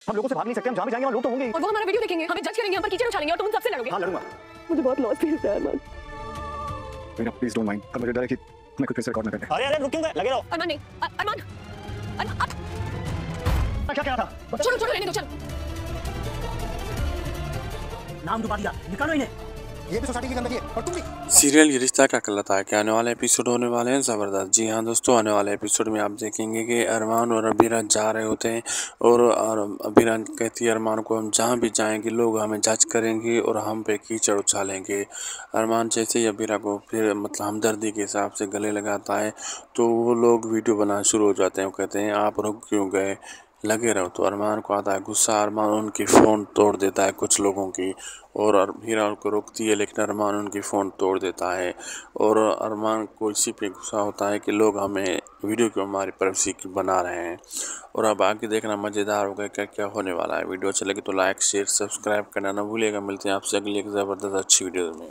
हम लोगों से भाग नहीं सकते, हम जहाँ भी जाएंगे वहाँ लोग तो होंगे। और वो हमारा वीडियो देखेंगे, हमें जज करेंगे, हम पर कीचड़ उछालेंगे और तुम सबसे लड़ोगे। हाँ लड़ूंगा। मुझे बहुत लॉस फील होता है अरमान। Please don't mind. अब मुझे डर है कि मैं खुद फिर से रिकॉर्ड ना कर। अरे रुक क्यों गए? लगे रहो। अरमान नहीं, अरमान क्या कह रहा था? छोड़ो छोड़ो, रहने दो, चलो। नाम डुबा दिया, निकालो इन्हें। ये भी सोसाइटी की गंदगी है और तुम भी। सीरियल ये रिश्ता क्या कहलाता है के आने वाले एपिसोड होने वाले हैं ज़बरदस्त। जी हाँ दोस्तों, आने वाले एपिसोड में आप देखेंगे कि अरमान और अबीरा जा रहे होते हैं और अबीरा कहती है अरमान को, हम जहाँ भी जाएंगे लोग हमें जज करेंगे और हम पे कीचड़ उछालेंगे। अरमान जैसे ही अबीरा को फिर मतलब हमदर्दी के हिसाब से गले लगाता है तो वो लोग वीडियो बनाना शुरू हो जाते हैं। वो कहते हैं आप रुक क्यों गए, लगे रहो। तो अरमान को आता है गुस्सा, अरमान उनकी फ़ोन तोड़ देता है कुछ लोगों की, और हीरा उनको रोकती है लेकिन अरमान उनकी फ़ोन तोड़ देता है। और अरमान को इसी पे गुस्सा होता है कि लोग हमें वीडियो क्यों हमारी प्राइवेसी की बना रहे हैं। और अब आगे देखना मज़ेदार होगा क्या क्या होने वाला है। वीडियो अच्छा लगे तो लाइक शेयर सब्सक्राइब करना ना भूलिएगा। मिलते हैं आपसे अगली एक ज़बरदस्त अच्छी वीडियो में।